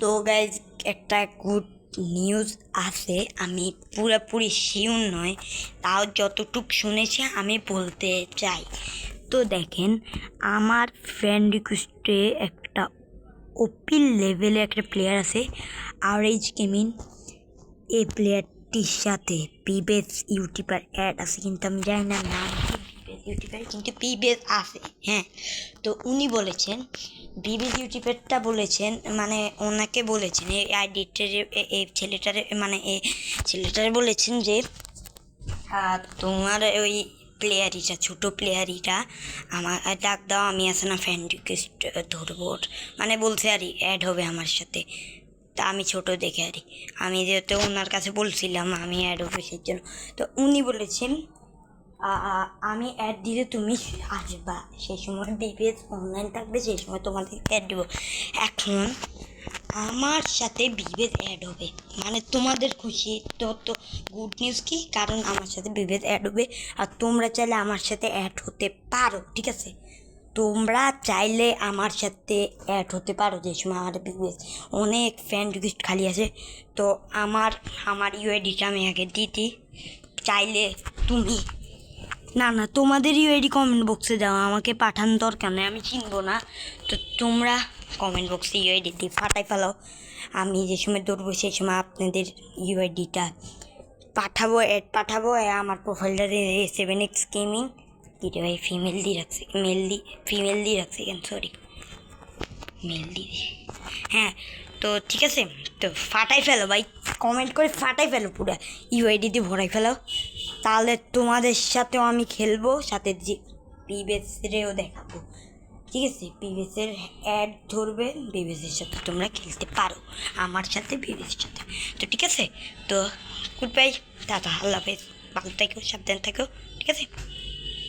তো গাইজ একটা good news আছে, আমি পুরোপুরি শিওর নয়, তাও যতটুক শুনেছি আমি বলতে চাই। তো দেখেন, আমার ফ্রেন্ড রিকোয়েস্টে একটা ওপি লেভেলে একটা প্লেয়ার আছে আরএইচ গেমিং। এই প্লেয়ারটির সাথে পিবেস ইউটিউবার অ্যাড আছে, কিন্তু আমি জানি না নাম কি পিবেস ইউটিউবার, কিন্তু পিবেস আছে। হ্যাঁ, তো উনি বলেছেন, বিবিস ইউটিউবারটা বলেছেন, মানে ওনাকে বলেছেন এই আইডিটারে, এই ছেলেটারে, মানে এই ছেলেটারে বলেছেন যে তোমার ওই প্লেয়ারিটা, ছোটো প্লেয়ারিটা আমার ডাক দাও, আমি আছে না ফ্রেন্ড রিকোয়েস্ট ধরবো, মানে বলছে আর অ্যাড হবে আমার সাথে। তা আমি ছোট দেখে আর আমি যেহেতু ওনার কাছে বলছিলাম আমি অ্যাড অফিসের জন্য, তো উনি বলেছেন আমি অ্যাড দিলে তুমি আসবা, সেই সময় বিবিএস অনলাইন থাকবে, সেই সময় তোমাদের অ্যাড দেবো। এখন আমার সাথে বিভেদ অ্যাড হবে, মানে তোমাদের খুশি তো গুড নিউজ কি, কারণ আমার সাথে বিভেদ অ্যাড হবে। আর তোমরা চাইলে আমার সাথে অ্যাড হতে পারো, ঠিক আছে? তোমরা চাইলে আমার সাথে অ্যাড হতে পারো, যে সময় আমার বিভেদ অনেক ফ্রেন্ড রিকোয়েস্ট খালি আছে। তো আমার ইউআইডিটা আমি আগে দিতি, চাইলে তুমি না তোমাদের ইউআইডি কমেন্ট বক্সে দাও, আমাকে পাঠান দরকার নেই, আমি চিনবো না। তো তোমরা কমেন্ট বক্সে ইউআইডি দিয়ে ফাটাই ফেলাও, আমি যে সময় দৌড়বো সেই সময় আপনাদের ইউআইডিটা পাঠাবো, অ্যাড পাঠাবো। আমার প্রোফাইলটা A7X গেমিং, এটা ভাই ফিমেল দিয়ে রাখছি, ফিমেল দিয়ে রাখছি কেন, সরি মেল দিয়ে, হ্যাঁ। তো ঠিক আছে, তো ফাটাই ফেলো ভাই, কমেন্ট করে ফাটাই ফেলো, পুরো ইউআইডি দিয়ে ভরাই ফেলো, তাহলে তোমাদের সাথেও আমি খেলবো, সাথে যে পিবেসেরও দেখাবো, ঠিক আছে? পিবেসের অ্যাড ধরবে, পিবেসের সাথে তোমরা খেলতে পারো, আমার সাথে পিবেসের সাথে। তো ঠিক আছে, তো গুড বাই, টাটা, আল্লাহ হাফেজ, ভালো থাকো, সাবধান থাকো, ঠিক আছে?